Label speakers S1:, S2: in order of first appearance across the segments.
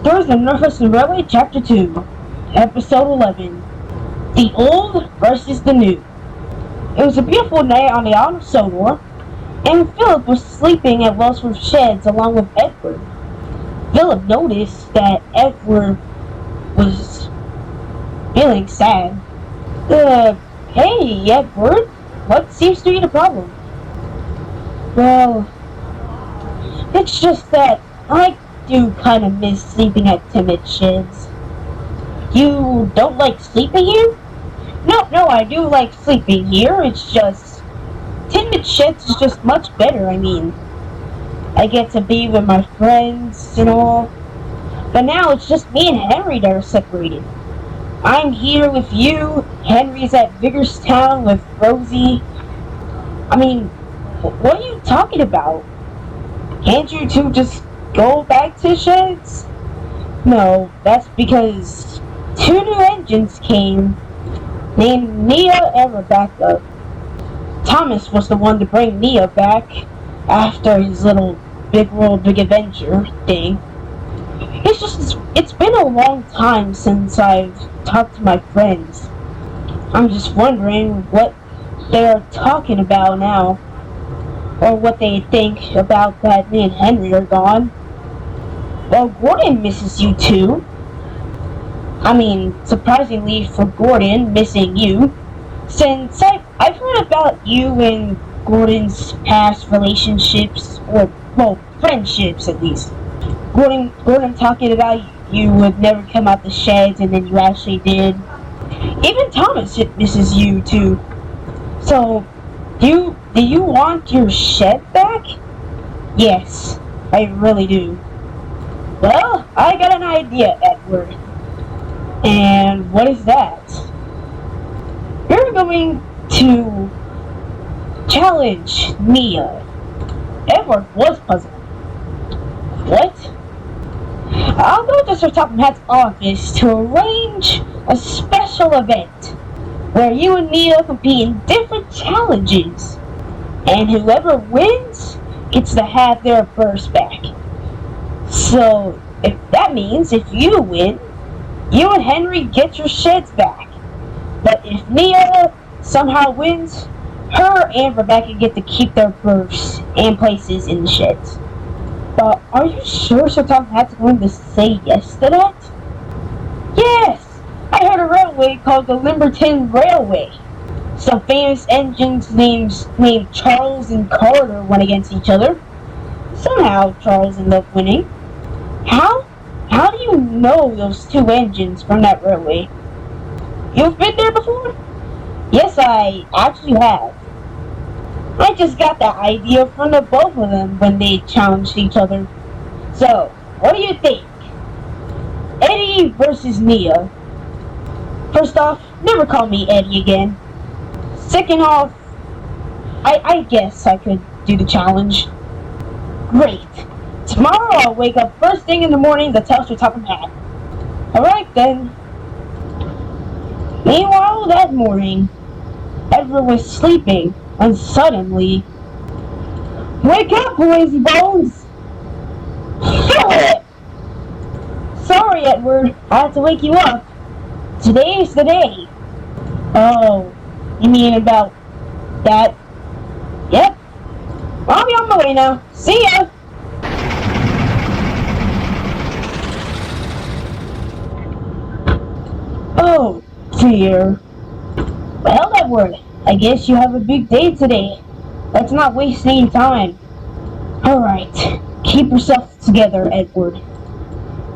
S1: Stories of Northwestern Railway, Chapter 2, Episode 11, The Old versus the New. It was a beautiful night on the island of Sodor, and Phillip was sleeping at Wellsworth Sheds along with Edward. Phillip noticed that Edward was feeling sad. Hey, Edward, what seems to be the problem? Well, it's just that I do kind of miss sleeping at Timid Sheds. You don't like sleeping here? No, I do like sleeping here. It's just Timid Sheds is just much better. I mean, I get to be with my friends and all. But now it's just me and Henry that are separated. I'm here with you. Henry's at Vigorstown with Rosie. I mean, what are you talking about? Can't you two just go back to Sheds? No, that's because 2 new engines came, named Nia and Rebecca. Thomas was the one to bring Nia back after his little big world big adventure thing. It's been a long time since I've talked to my friends. I'm just wondering what they're talking about now, or what they think about that me and Henry are gone. Well, Gordon misses you too. I mean, surprisingly for Gordon, missing you, since I've heard about you and Gordon's past relationships, or, well, friendships at least. Gordon talking about you would never come out the sheds, and then you actually did. Even Thomas misses you too. So, do you want your shed back? Yes, I really do. Well, I got an idea, Edward. And what is that? You're going to challenge Nia. Edward was puzzled. What? I'll go to Sir Topham Hatt's office to arrange a special event where you and Nia compete in different challenges, and whoever wins gets to have their purse back. So, if that means if you win, you and Henry get your sheds back. But if Nia somehow wins, her and Rebecca get to keep their purse and places in the sheds. But are you sure Sir Topham Hatt's going to say yes to that? Yes! I heard a railway called the Limberton Railway. Some famous engines named Charles and Carter went against each other. Somehow Charles ended up winning. How do you know those 2 engines from that railway? You've been there before? Yes, I actually have. I just got that idea from the both of them when they challenged each other. So, what do you think? Eddie versus Nia. First off, never call me Eddie again. Second off, I guess I could do the challenge. Great. Tomorrow I'll wake up first thing in the morning to tell Sir Topham Hatt. Alright then. Meanwhile, that morning, Edward was sleeping, and suddenly, wake up, lazy bones! Phillip! Sorry, Edward, I have to wake you up. Today's the day. Oh, you mean about that? Yep. I'll be on my way now. See ya! Oh, dear. Well, Edward, I guess you have a big day today. Let's not waste any time. Alright, keep yourself together, Edward.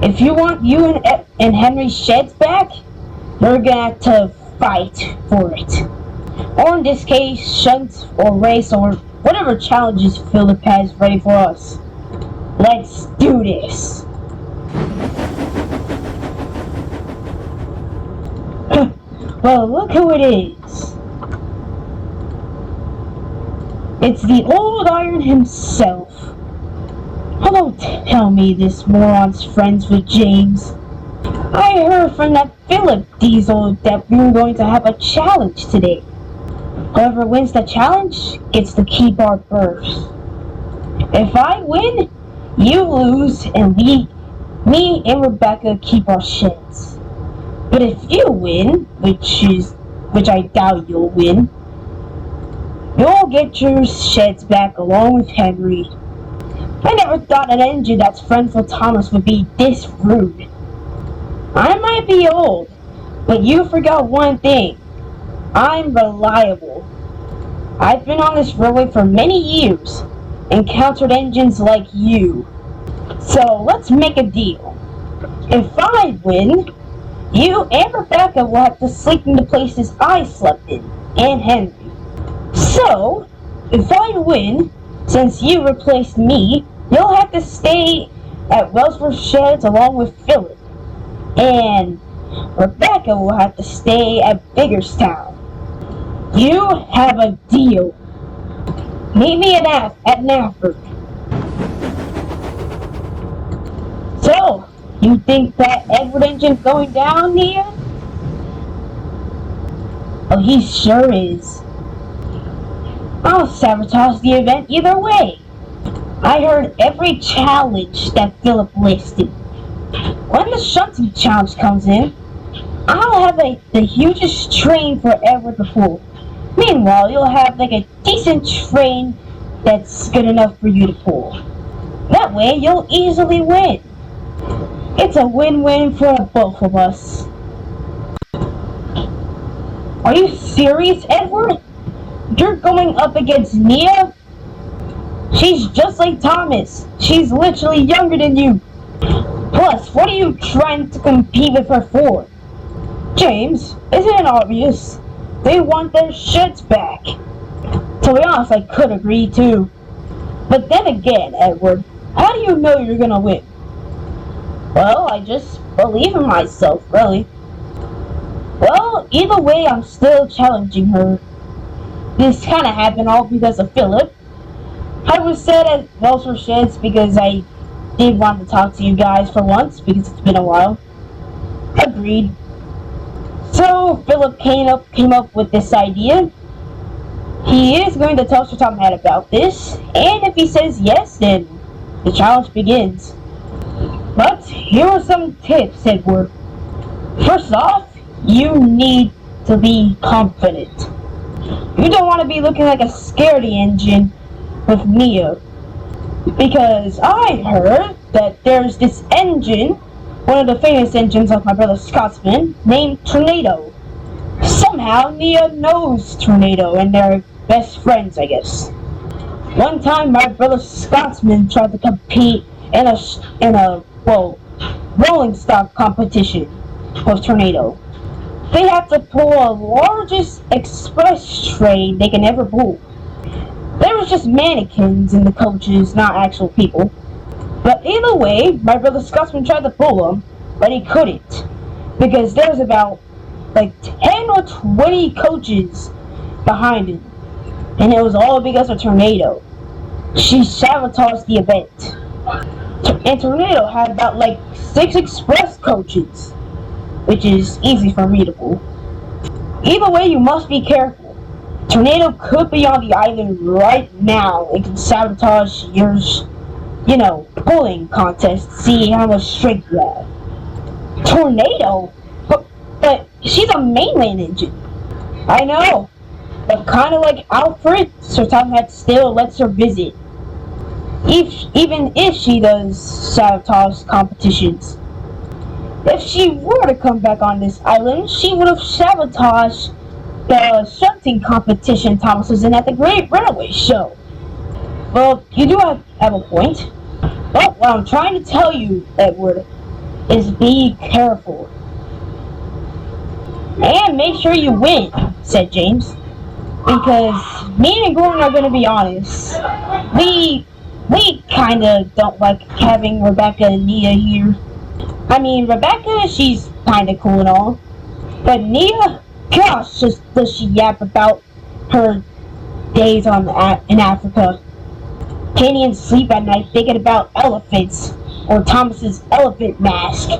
S1: If you want you and Henry's sheds back, you're gonna have to fight for it. Or in this case, shunt or race or whatever challenges Phillip has ready for us. Let's do this. Well, look who it is. It's the old iron himself. Oh, don't tell me this moron's friends with James. I heard from that Phillip Diesel that we were going to have a challenge today. Whoever wins the challenge gets to keep our purse. If I win, you lose, and we Me and Rebecca keep our sheds. But if you win, which I doubt you'll win, you'll get your sheds back along with Henry. I never thought an engine that's friends with Thomas would be this rude. I might be old, but you forgot one thing. I'm reliable. I've been on this railway for many years, encountered engines like you. So let's make a deal. If I win, you and Rebecca will have to sleep in the places I slept in, and Henry. So, if I win, since you replaced me, you'll have to stay at Wellsworth Sheds along with Phillip. And Rebecca will have to stay at Biggerstown. You have a deal. Meet me at Nafford. So, you think that Edward engine's going down here? Oh, he sure is. I'll sabotage the event either way. I heard every challenge that Phillip listed. When the shunting challenge comes in, I'll have the hugest train for Edward to pull. Meanwhile, you'll have like a decent train that's good enough for you to pull. That way, you'll easily win. It's a win-win for both of us. Are you serious, Edward? You're going up against Nia? She's just like Thomas. She's literally younger than you. Plus, what are you trying to compete with her for? James, isn't it obvious? They want their sheds back. To be honest, I could agree too. But then again, Edward, how do you know you're gonna win? Well, I just believe in myself, really. Well, either way, I'm still challenging her. This kind of happened all because of Phillip. I was sad at Wellsworth Sheds because I did want to talk to you guys for once because it's been a while. Agreed. So Phillip came up with this idea. He is going to tell Sir Tom Head about this, and if he says yes, then the challenge begins. But here are some tips, Edward. First off, you need to be confident. You don't want to be looking like a scaredy engine with Nia. Because I heard that there's this engine, one of the famous engines of my brother Scotsman, named Tornado. Somehow Nia knows Tornado and they're best friends, I guess. One time my brother Scotsman tried to compete in a rolling stock competition with Tornado. They have to pull the largest express train they can ever pull. There was just mannequins in the coaches, not actual people. But either way, my brother Scotsman tried to pull them, but he couldn't. Because there was about like 10 or 20 coaches behind him. And it was all because of Tornado. She sabotaged the event. And Tornado had about like 6 express coaches, which is easy for me to pull. Either way, you must be careful. Tornado could be on the island right now and can sabotage your, pulling contest. See how much strength you have. Tornado? But she's a mainland engine. I know. But kind of like Alfred, Sir Tom Head still lets her visit. Even if she does sabotage competitions. If she were to come back on this island, she would have sabotaged the shunting competition Thomas was in at the Great Railway Show. Well, you do have a point. But what I'm trying to tell you, Edward, is be careful. And make sure you win, said James. Because me and Gordon are going to be honest. We kinda don't like having Rebecca and Nia here. I mean, Rebecca, she's kinda cool and all. But Nia, gosh, does she yap about her days in Africa. Can't even sleep at night thinking about elephants or Thomas's elephant mask.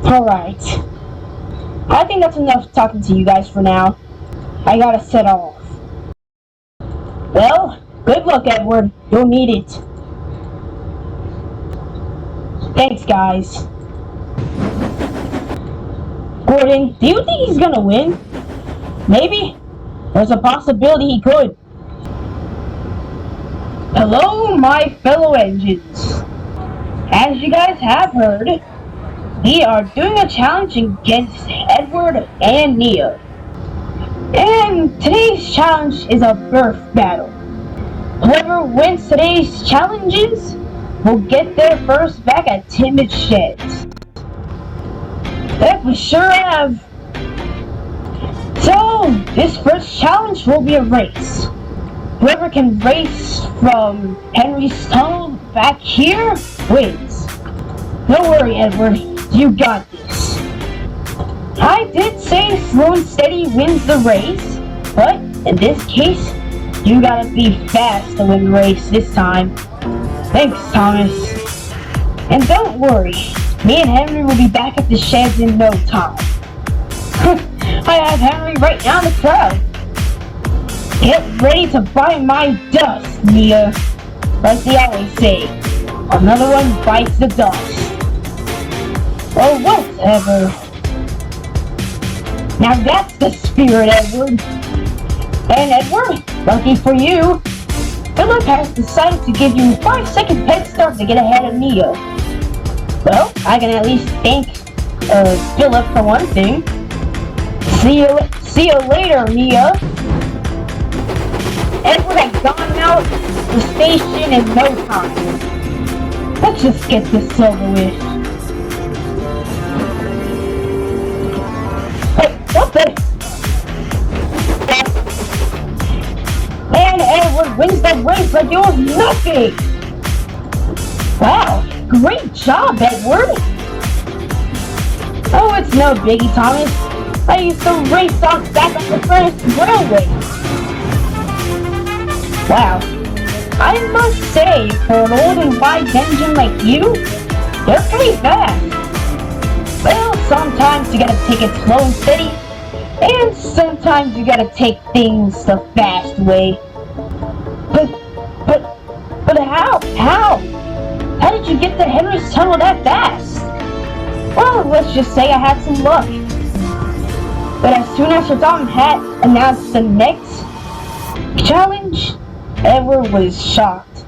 S1: Alright. I think that's enough talking to you guys for now. I gotta set off. Well, good luck, Edward. You'll need it. Thanks, guys. Gordon, do you think he's gonna win? Maybe. There's a possibility he could. Hello, my fellow engines. As you guys have heard, we are doing a challenge against Edward and Nia. And today's challenge is a birth battle. Whoever wins today's challenges will get their first back at Timid Sheds. That we sure have. So, this first challenge will be a race. Whoever can race from Henry's tunnel back here wins. Don't worry, Edward, you got this. I did say slow and steady wins the race, but in this case, you gotta be fast to win the race this time. Thanks, Thomas. And don't worry, me and Henry will be back at the sheds in no time. I have Henry right now in the crowd. Get ready to bite my dust, Nia. Like they always say, another one bites the dust. Or whatever. Now that's the spirit, Edward. And Edward, lucky for you, Phillip has decided to give you a 5-second head start to get ahead of Nia. Well, I can at least thank Phillip for one thing. See you later, Nia. Edward had gone out the station in no time. Let's just get this over with. Hey, what the? And Edward wins the race like it was nothing! Wow, great job, Edward! Oh, it's no biggie, Thomas. I used to race on back on the first railway. Wow, I must say, for an old and wise engine like you, they're pretty fast. Well, sometimes you gotta take it slow and steady, and sometimes you gotta take things the fast way. But how? How did you get to Henry's tunnel that fast? Well, let's just say I had some luck. But as soon as Tom had announced the next challenge, Edward was shocked.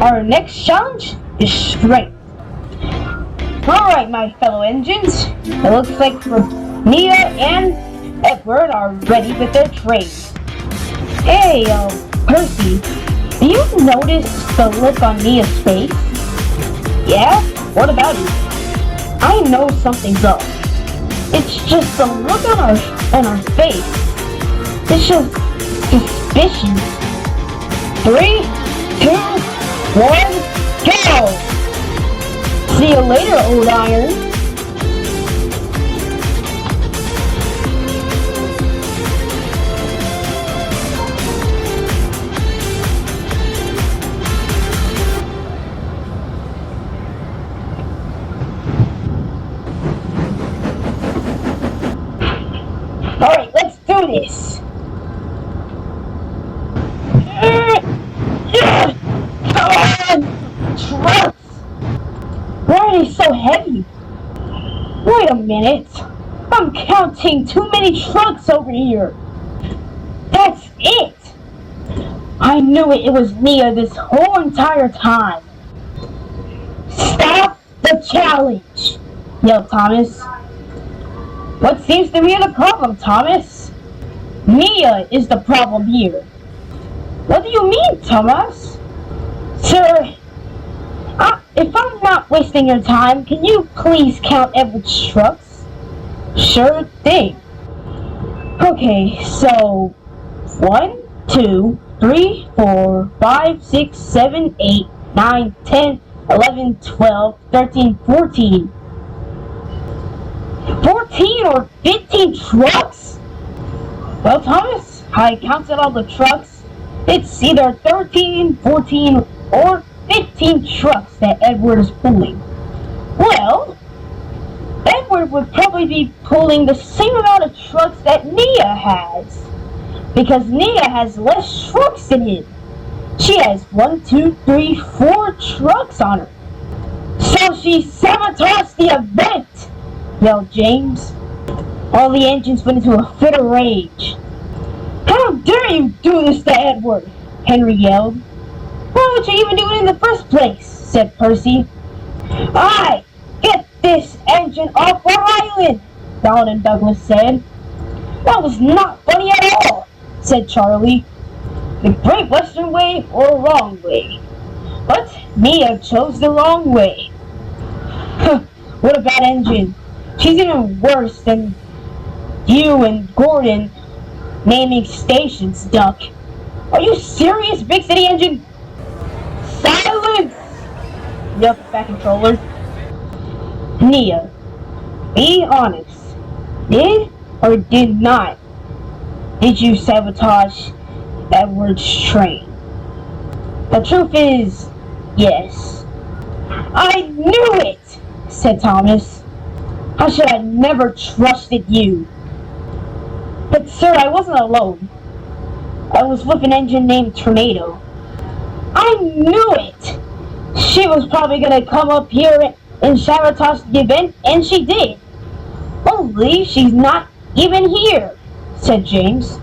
S1: Our next challenge is strength. Alright, my fellow engines, it looks like Nia and Edward are ready with their trains. Hey, Percy, do you notice the look on Nia's face? Yeah? What about it? I know something's up. It's just the look on our face. It's just suspicious. 3, 2, 1, go! See you later, old iron. Alright, let's do this. Trucks! Why are they so heavy? Wait a minute. I'm counting too many trucks over here. That's it! I knew it was Nia this whole entire time. Stop the challenge! Yelled Thomas. What seems to be the problem, Thomas? Nia is the problem here. What do you mean, Thomas? Sir, if I'm not wasting your time, can you please count Edward's trucks? Sure thing. Okay, so 1, 2, 3, 4, 5, 6, 7, 8, 9, 10, 11, 12, 13, 14. 14 or 15 trucks? Well, Thomas, I counted all the trucks. It's either 13, 14, or 15 trucks that Edward is pulling. Well, Edward would probably be pulling the same amount of trucks that Nia has. Because Nia has less trucks than him. She has 1, 2, 3, 4 trucks on her. So she sabotaged the event, yelled James. All the engines went into a fit of rage. "How dare you do this to Edward?" Henry yelled. "Why would you even do it in the first place?" said Percy. "Aye, get this engine off our island," Donald and Douglas said. "That was not funny at all," said Charlie. "The Great Western Way or wrong way?" But Mia chose the wrong way. What a bad engine. She's even worse than you and Gordon naming stations, Duck. Are you serious, Big City Engine? Silence! Yelled the Fat Controller. Nia, be honest. Did or did not did you sabotage Edward's train? The truth is, yes. "I knew it," said Thomas. "How should I never trusted you?" "But sir, I wasn't alone. I was with an engine named Tornado." "I knew it! She was probably gonna come up here and sabotage the event, and she did. Only she's not even here," said James.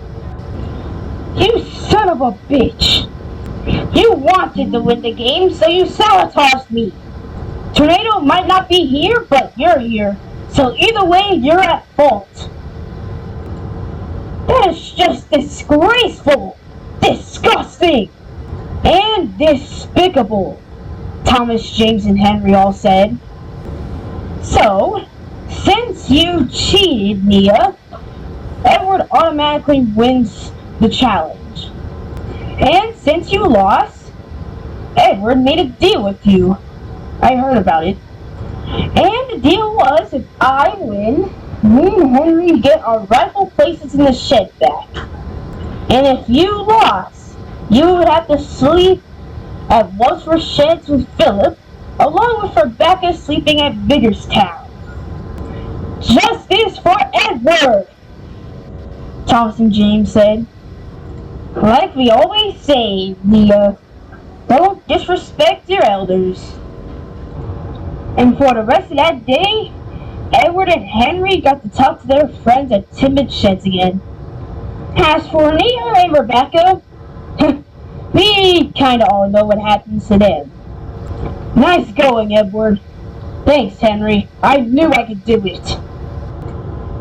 S1: "You son of a bitch! You wanted to win the game, so you sabotaged me. Tornado might not be here, but you're here, so either way, you're at fault." "That is just disgraceful, disgusting, and despicable," Thomas, James, and Henry all said. "So, since you cheated, Nia, Edward automatically wins the challenge. And since you lost, Edward made a deal with you. I heard about it. And the deal was, if I win, me and Henry get our rightful places in the shed back. And if you lost, you would have to sleep at Walsworth Sheds with Phillip, along with Rebecca sleeping at Vigorstown. Justice for Edward!" Thomas and James said. "Like we always say, Nia, don't disrespect your elders." And for the rest of that day, Edward and Henry got to talk to their friends at Timid Sheds again. As for Nia and Rebecca, we kinda all know what happens to them. "Nice going, Edward." "Thanks, Henry. I knew I could do it."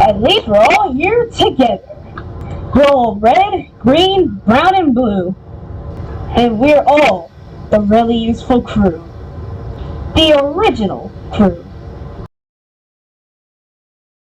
S1: "At least we're all here together. We're all red, green, brown, and blue. And we're all the really useful crew. The original crew."